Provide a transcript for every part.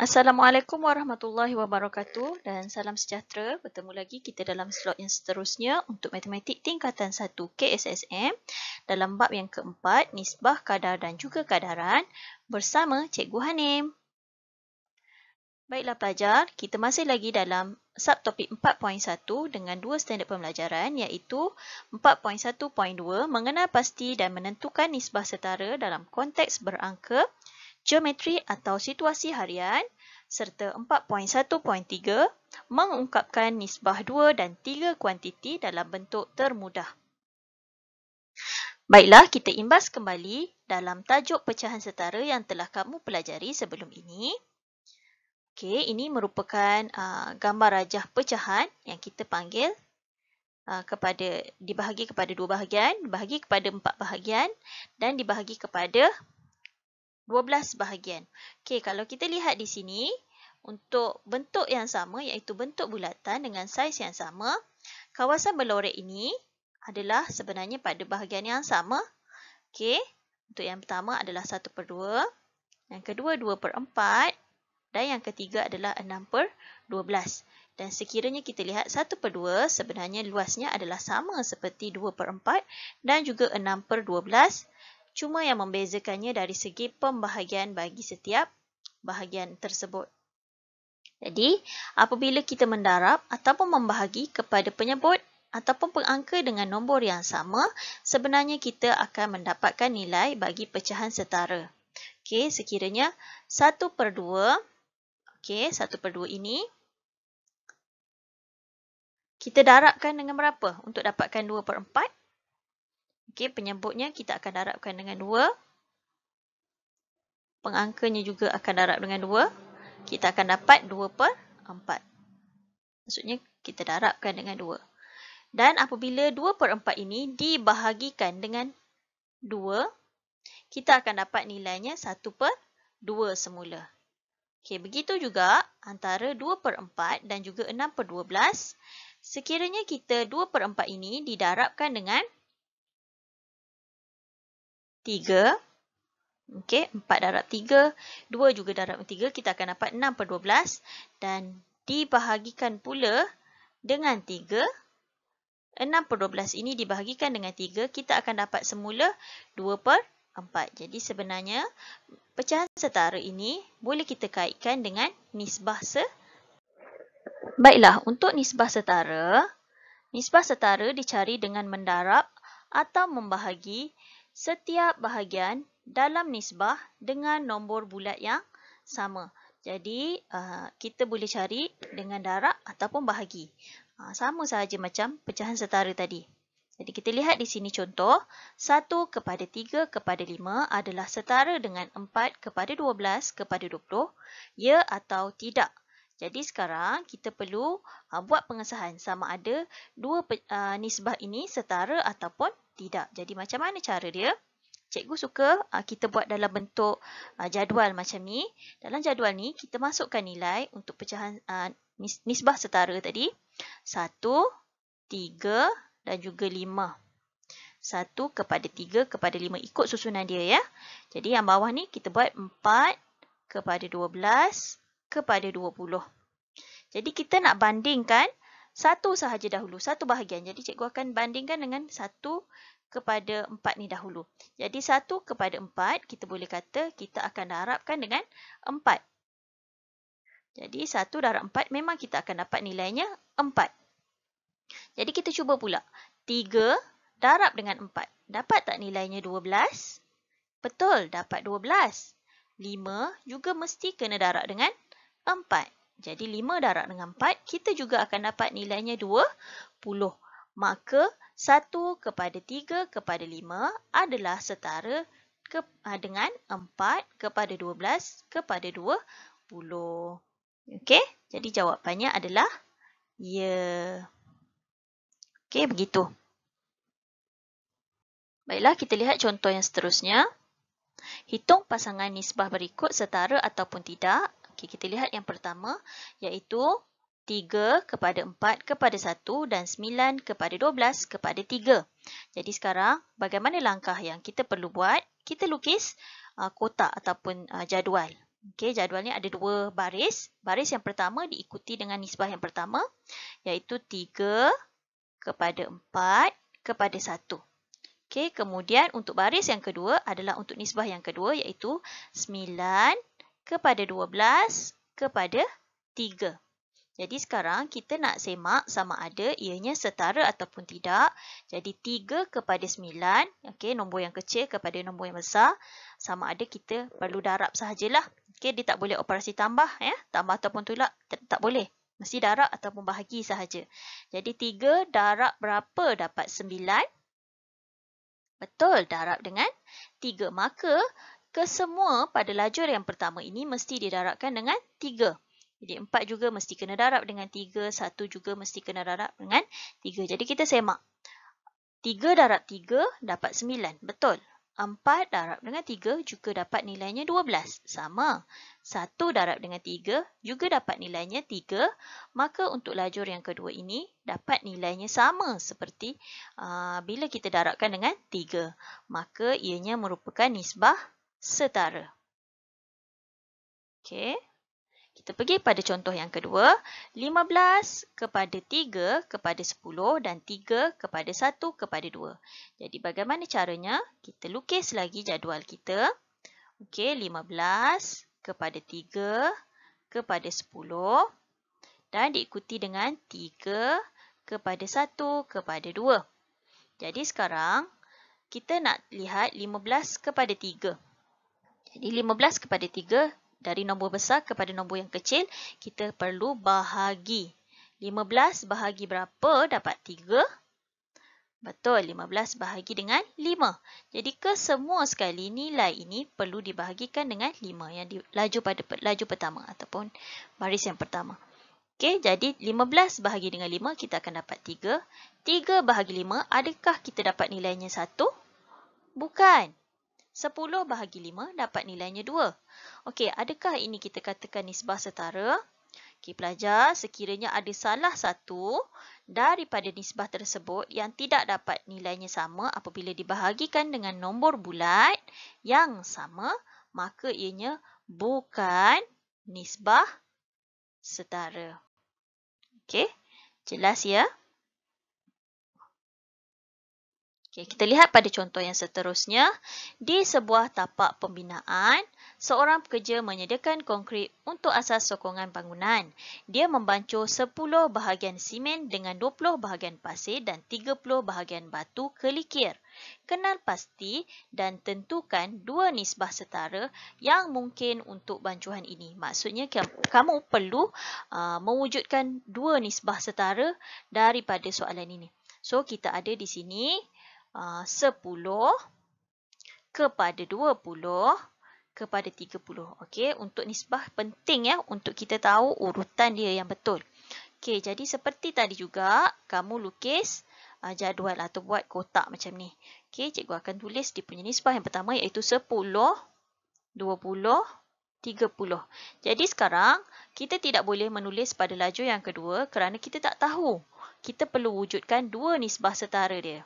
Assalamualaikum warahmatullahi wabarakatuh dan salam sejahtera. Bertemu lagi kita dalam slot yang seterusnya untuk matematik tingkatan 1 KSSM dalam bab yang keempat, nisbah, kadar dan juga kadaran bersama Cikgu Hanim. Baiklah pelajar, kita masih lagi dalam subtopik 4.1 dengan dua standard pembelajaran iaitu 4.1.2 mengenal pasti dan menentukan nisbah setara dalam konteks berangka, geometri atau situasi harian serta 4.1.3 mengungkapkan nisbah 2 dan 3 kuantiti dalam bentuk termudah. Baiklah, kita imbas kembali dalam tajuk pecahan setara yang telah kamu pelajari sebelum ini. Okey, ini merupakan gambar rajah pecahan yang kita panggil dibahagi kepada dua bahagian, dibahagi kepada 4 bahagian dan dibahagi kepada 12 bahagian. Okey, kalau kita lihat di sini, untuk bentuk yang sama iaitu bentuk bulatan dengan saiz yang sama, kawasan berlorek ini adalah sebenarnya pada bahagian yang sama. Okey, untuk yang pertama adalah 1/2, yang kedua 2/4 dan yang ketiga adalah 6/12. Dan sekiranya kita lihat 1/2 sebenarnya luasnya adalah sama seperti 2/4 dan juga 6/12. Cuma yang membezakannya dari segi pembahagian bagi setiap bahagian tersebut. Jadi, apabila kita mendarab ataupun membahagi kepada penyebut ataupun pengangka dengan nombor yang sama, sebenarnya kita akan mendapatkan nilai bagi pecahan setara. Okey, sekiranya 1/2, okey, 1/2 ini kita darabkan dengan berapa untuk dapatkan 2/4? Okey, penyebutnya kita akan darabkan dengan 2. Pengangkanya juga akan darab dengan 2. Kita akan dapat 2/4. Maksudnya kita darabkan dengan 2. Dan apabila 2/4 ini dibahagikan dengan 2, kita akan dapat nilainya 1/2 semula. Okey, begitu juga antara 2/4 dan juga 6/12. Sekiranya kita 2/4 ini didarabkan dengan 3, okey, 4 darab 3, 2 juga darab 3, kita akan dapat 6/12 dan dibahagikan pula dengan 3. 6/12 ini dibahagikan dengan 3, kita akan dapat semula 2/4. Jadi sebenarnya pecahan setara ini boleh kita kaitkan dengan nisbah Baiklah, untuk nisbah setara dicari dengan mendarab atau membahagi setiap bahagian dalam nisbah dengan nombor bulat yang sama. Jadi, kita boleh cari dengan darab ataupun bahagi. Sama sahaja macam pecahan setara tadi. Jadi, kita lihat di sini contoh. 1/3/5 adalah setara dengan 4/12/20. Ya atau tidak? Jadi, sekarang kita perlu buat pengesahan sama ada dua nisbah ini setara ataupun tidak. Jadi, macam mana cara dia? Cikgu suka kita buat dalam bentuk jadual macam ni. Dalam jadual ni, kita masukkan nilai untuk pecahan nisbah setara tadi. 1, 3 dan juga 5. 1/3/5 ikut susunan dia ya. Jadi yang bawah ni kita buat 4/12/20. Jadi kita nak bandingkan satu sahaja dahulu, satu bahagian. Jadi cikgu akan bandingkan dengan 1/4 ni dahulu. Jadi 1/4 kita boleh kata kita akan darabkan dengan 4. Jadi 1 darab 4 memang kita akan dapat nilainya 4. Jadi kita cuba pula. 3 darab dengan 4. Dapat tak nilainya 12? Betul, dapat 12. 5 juga mesti kena darab dengan 4. Jadi 5 darab dengan 4, kita juga akan dapat nilainya 20. Maka 1/3/5 adalah setara dengan 4/12/20. Okey, jadi jawapannya adalah ya. Okey, begitu. Baiklah, kita lihat contoh yang seterusnya. Hitung pasangan nisbah berikut setara ataupun tidak. Okey, kita lihat yang pertama iaitu 3/4/1 dan 9/12/3. Jadi sekarang bagaimana langkah yang kita perlu buat? Kita lukis kotak ataupun jadual. Okey, jadualnya ada dua baris. Baris yang pertama diikuti dengan nisbah yang pertama, iaitu 3 kepada 4 kepada 1. Okey, kemudian untuk baris yang kedua adalah untuk nisbah yang kedua, iaitu 9 kepada 12 kepada 3. Jadi sekarang kita nak semak sama ada ianya setara ataupun tidak. Jadi 3 kepada 9, okey, nombor yang kecil kepada nombor yang besar, sama ada kita perlu darab sahajalah. Okey, dia tak boleh operasi tambah, ya. Tambah ataupun tolak tak boleh. Mesti darab ataupun bahagi sahaja. Jadi 3 darab berapa dapat 9? Betul, darab dengan 3. Maka kesemua pada lajur yang pertama ini mesti didarabkan dengan 3. Jadi 4 juga mesti kena darab dengan 3, 1 juga mesti kena darab dengan 3. Jadi kita semak. 3 darab 3 dapat 9. Betul. 4 darab dengan 3 juga dapat nilainya 12. Sama. 1 darab dengan 3 juga dapat nilainya 3. Maka untuk lajur yang kedua ini dapat nilainya sama seperti bila kita darabkan dengan 3. Maka ianya merupakan nisbah setara. Okey. Kita pergi pada contoh yang kedua. 15 kepada 3 kepada 10 dan 3 kepada 1 kepada 2. Jadi bagaimana caranya? Kita lukis lagi jadual kita. Okey, 15 kepada 3 kepada 10 dan diikuti dengan 3 kepada 1 kepada 2. Jadi sekarang kita nak lihat 15 kepada 3. Jadi 15 kepada 3 dari nombor besar kepada nombor yang kecil, kita perlu bahagi. 15 bahagi berapa dapat 3? Betul, 15 bahagi dengan 5. Jadi kesemua sekali nilai ini perlu dibahagikan dengan 5 yang laju pertama ataupun baris yang pertama. Okey, jadi 15 bahagi dengan 5 kita akan dapat 3. 3 bahagi 5, adakah kita dapat nilainya 1? Bukan. 10 bahagi 5 dapat nilainya 2. Okey, adakah ini kita katakan nisbah setara? Okey, pelajar, sekiranya ada salah satu daripada nisbah tersebut yang tidak dapat nilainya sama apabila dibahagikan dengan nombor bulat yang sama, maka ianya bukan nisbah setara. Okey, jelas ya? Okay, kita lihat pada contoh yang seterusnya. Di sebuah tapak pembinaan, seorang pekerja menyediakan konkrit untuk asas sokongan bangunan. Dia membancuh 10 bahagian simen dengan 20 bahagian pasir dan 30 bahagian batu kelikir. Kenal pasti dan tentukan dua nisbah setara yang mungkin untuk bancuhan ini. Maksudnya kamu perlu mewujudkan dua nisbah setara daripada soalan ini. So, kita ada di sini 10 kepada 20 kepada 30. Okey, untuk nisbah penting ya untuk kita tahu urutan dia yang betul. Okey, jadi seperti tadi juga kamu lukis jadual atau buat kotak macam ni. Okey, cikgu akan tulis dia punya nisbah yang pertama iaitu 10, 20, 30. Jadi sekarang kita tidak boleh menulis pada lajur yang kedua kerana kita tak tahu. Kita perlu wujudkan dua nisbah setara dia.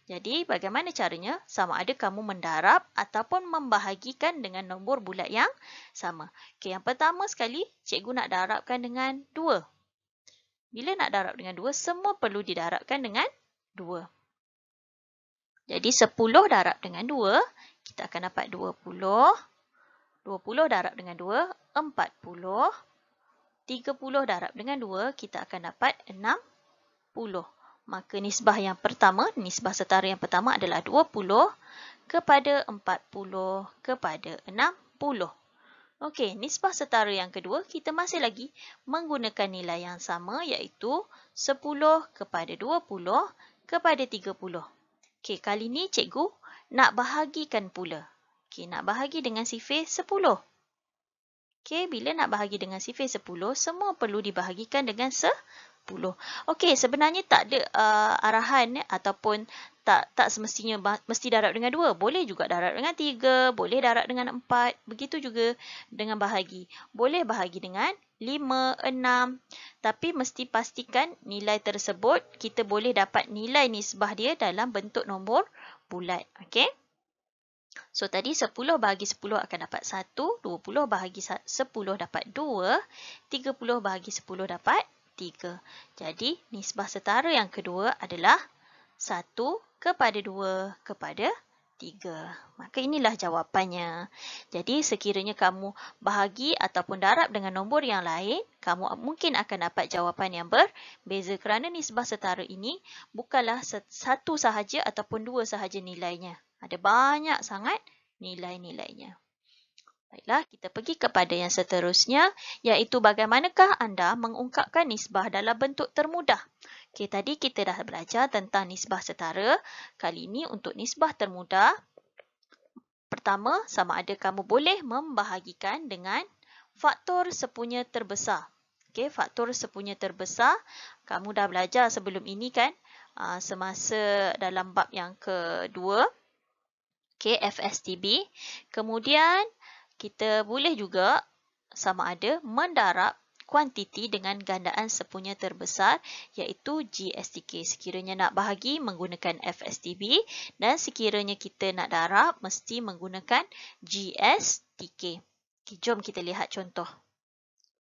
Jadi, bagaimana caranya? Sama ada kamu mendarab ataupun membahagikan dengan nombor bulat yang sama. Okey, yang pertama sekali, cikgu nak darabkan dengan 2. Bila nak darab dengan 2, semua perlu didarabkan dengan 2. Jadi, 10 darab dengan 2, kita akan dapat 20. 20 darab dengan 2, 40. 30 darab dengan 2, kita akan dapat 60. Maka nisbah yang pertama, nisbah setara yang pertama adalah 20 kepada 40 kepada 60. Okey, nisbah setara yang kedua, kita masih lagi menggunakan nilai yang sama iaitu 10 kepada 20 kepada 30. Okey, kali ni cikgu nak bahagikan pula. Okey, nak bahagi dengan sifir 10. Okey, bila nak bahagi dengan sifir 10, semua perlu dibahagikan dengan 10. Okey, sebenarnya tak ada arahan ataupun tak semestinya mesti darab dengan 2. Boleh juga darab dengan 3, boleh darab dengan 4. Begitu juga dengan bahagi. Boleh bahagi dengan 5, 6. Tapi mesti pastikan nilai tersebut kita boleh dapat nilai nisbah dia dalam bentuk nombor bulat. Okey. So, tadi 10 bahagi 10 akan dapat 1, 20 bahagi 10 dapat 2, 30 bahagi 10 dapat 3. Jadi, nisbah setara yang kedua adalah 1 kepada 2 kepada 3. Maka inilah jawapannya. Jadi, sekiranya kamu bahagi ataupun darab dengan nombor yang lain, kamu mungkin akan dapat jawapan yang berbeza kerana nisbah setara ini bukanlah satu sahaja ataupun dua sahaja nilainya. Ada banyak sangat nilai-nilainya. Baiklah, kita pergi kepada yang seterusnya, iaitu bagaimanakah anda mengungkapkan nisbah dalam bentuk termudah. Okey, tadi kita dah belajar tentang nisbah setara. Kali ini untuk nisbah termudah, pertama, sama ada kamu boleh membahagikan dengan faktor sepunya terbesar. Okey, faktor sepunya terbesar, kamu dah belajar sebelum ini kan, semasa dalam bab yang kedua. Okey, FSTB. Kemudian, kita boleh juga sama ada mendarab kuantiti dengan gandaan sepunya terbesar iaitu GSTK. Sekiranya nak bahagi menggunakan FSTB dan sekiranya kita nak darab mesti menggunakan GSTK. Okay, jom kita lihat contoh.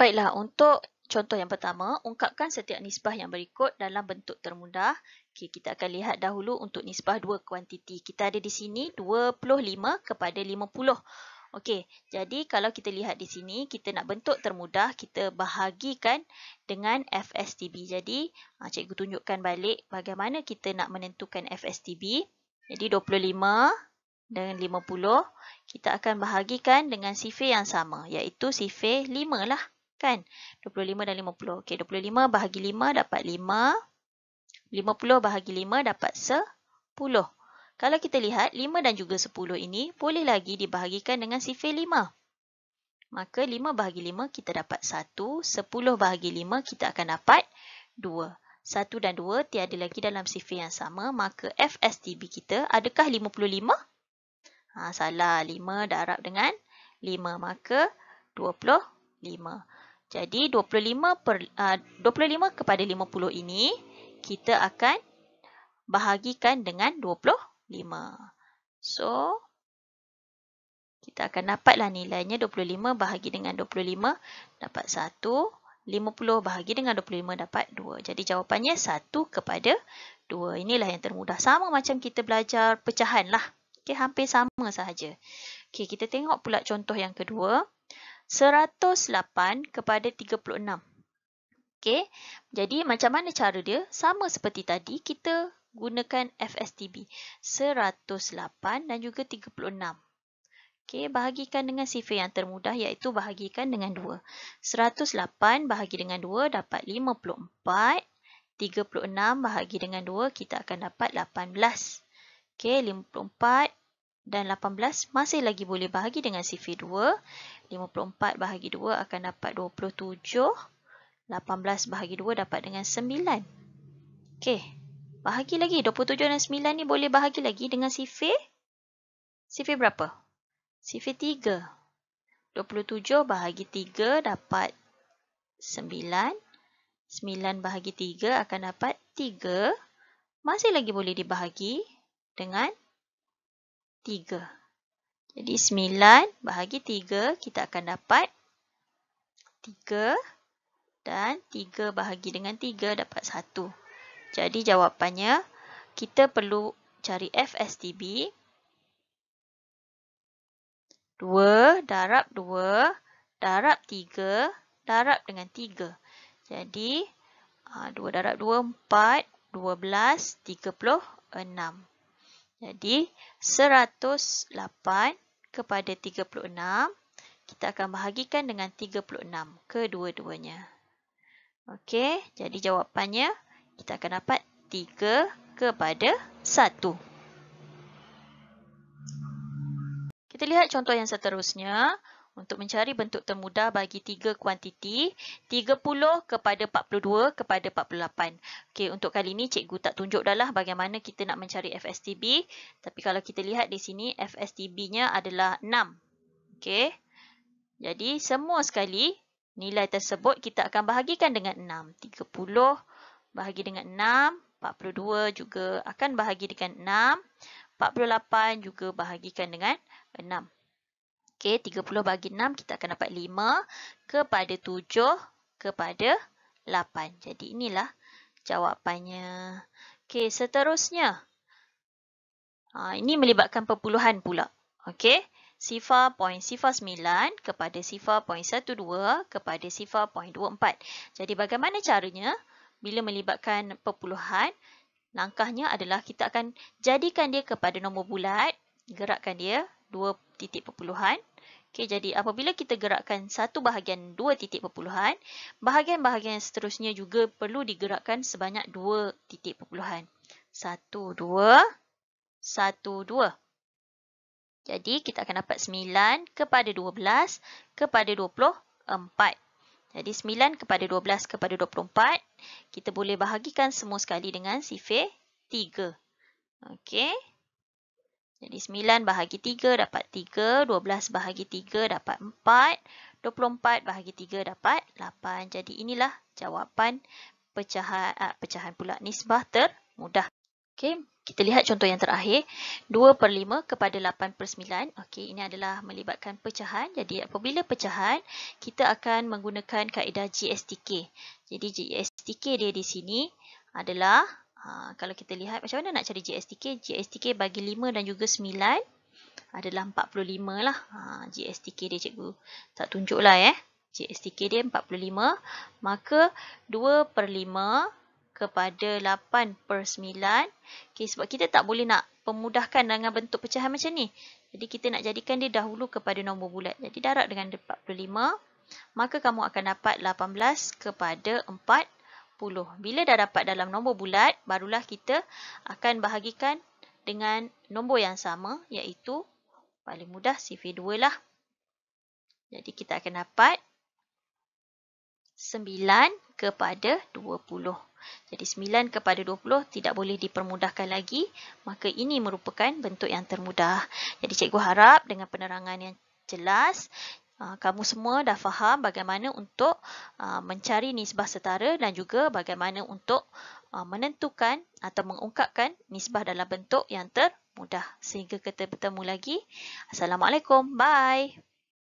Baiklah, untuk contoh yang pertama, ungkapkan setiap nisbah yang berikut dalam bentuk termudah. Okay, kita akan lihat dahulu untuk nisbah dua kuantiti. Kita ada di sini 25 kepada 50. Okey, jadi kalau kita lihat di sini, kita nak bentuk termudah, kita bahagikan dengan FSTB. Jadi, cikgu tunjukkan balik bagaimana kita nak menentukan FSTB. Jadi, 25 dengan 50, kita akan bahagikan dengan sifir yang sama, iaitu sifir 5 lah, kan? 25 dan 50. Okey, 25 bahagi 5 dapat 5. 50 bahagi 5 dapat 10. Kalau kita lihat, 5 dan juga 10 ini boleh lagi dibahagikan dengan sifir 5. Maka 5 bahagi 5 kita dapat 1. 10 bahagi 5 kita akan dapat 2. 1 dan 2 tiada lagi dalam sifir yang sama. Maka FSTB kita adakah 55? Salah. 5 darab dengan 5. Maka 25. Jadi 25 kepada 50 ini kita akan bahagikan dengan 25. So, kita akan dapatlah nilainya 25 bahagi dengan 25 dapat 1. 50 bahagi dengan 25 dapat 2. Jadi jawapannya 1 kepada 2. Inilah yang termudah. Sama macam kita belajar pecahan lah. Okay, hampir sama sahaja. Okay, kita tengok pula contoh yang kedua. 108 kepada 36. Okay, jadi macam mana cara dia? Sama seperti tadi, kita gunakan FSTB 108 dan juga 36. Okey, bahagikan dengan sifir yang termudah iaitu bahagikan dengan 2. 108 bahagi dengan 2 dapat 54. 36 bahagi dengan 2 kita akan dapat 18. Okey, 54 dan 18 masih lagi boleh bahagi dengan sifir 2. 54 bahagi 2 akan dapat 27. 18 bahagi 2 dapat dengan 9. Okey. Bahagi lagi. 27 dan 9 ni boleh bahagi lagi dengan sifir. Sifir berapa? Sifir 3. 27 bahagi 3 dapat 9. 9 bahagi 3 akan dapat 3. Masih lagi boleh dibahagi dengan 3. Jadi 9 bahagi 3 kita akan dapat 3. Dan 3 bahagi dengan 3 dapat 1. Jadi jawapannya, kita perlu cari FSTB. 2 darab 2 darab 3 darab dengan 3. Jadi, 2 darab 2, 4. 12, 36. Jadi, 108 kepada 36. Kita akan bahagikan dengan 36 kedua-duanya. Okey, jadi jawapannya kita akan dapat 3 kepada 1. Kita lihat contoh yang seterusnya. Untuk mencari bentuk termudah bagi 3 kuantiti, 30 kepada 42 kepada 48. Okey, untuk kali ini cikgu tak tunjuk dah lah bagaimana kita nak mencari FSTB. Tapi kalau kita lihat di sini, FSTB-nya adalah 6. Okey, jadi semua sekali nilai tersebut kita akan bahagikan dengan 6. 30 bahagi dengan 6. 42 juga akan bahagi dengan 6. 48 juga bahagikan dengan 6. Okey, 30 bagi 6 kita akan dapat 5 kepada 7 kepada 8. Jadi inilah jawapannya. Okey, seterusnya. Ini melibatkan perpuluhan pula. Okey, sifar 0.09 kepada sifar 0.12 kepada sifar 0.24. Jadi bagaimana caranya? Bila melibatkan perpuluhan, langkahnya adalah kita akan jadikan dia kepada nombor bulat, gerakkan dia 2 titik perpuluhan. Okey, jadi apabila kita gerakkan satu bahagian 2 titik perpuluhan, bahagian-bahagian seterusnya juga perlu digerakkan sebanyak 2 titik perpuluhan. 1, 2, 1, 2. Jadi kita akan dapat 9 kepada 12 kepada 24. Jadi 9 kepada 12 kepada 24, kita boleh bahagikan semua sekali dengan sifir 3. Okey. Jadi 9 bahagi 3 dapat 3, 12 bahagi 3 dapat 4, 24 bahagi 3 dapat 8. Jadi inilah jawapan pecahan pula nisbah termudah. Okey, kita lihat contoh yang terakhir. 2/5 kepada 8/9. Okey, ini adalah melibatkan pecahan. Jadi apabila pecahan, kita akan menggunakan kaedah GSTK. Jadi GSTK dia di sini adalah, kalau kita lihat macam mana nak cari GSTK. GSTK bagi 5 dan juga 9 adalah 45 lah. GSTK dia cikgu tak tunjuk lah GSTK dia 45. Maka 2/5 kepada 8/9. Okay, sebab kita tak boleh nak pemudahkan dengan bentuk pecahan macam ni. Jadi kita nak jadikan dia dahulu kepada nombor bulat. Jadi darab dengan 45. Maka kamu akan dapat 18 kepada 40. Bila dah dapat dalam nombor bulat, barulah kita akan bahagikan dengan nombor yang sama, iaitu paling mudah sifir 2 lah. Jadi kita akan dapat 9 kepada 20. Jadi 9 kepada 20 tidak boleh dipermudahkan lagi. Maka ini merupakan bentuk yang termudah. Jadi cikgu harap dengan penerangan yang jelas, kamu semua dah faham bagaimana untuk mencari nisbah setara dan juga bagaimana untuk menentukan atau mengungkapkan nisbah dalam bentuk yang termudah. Sehingga kita bertemu lagi. Assalamualaikum. Bye.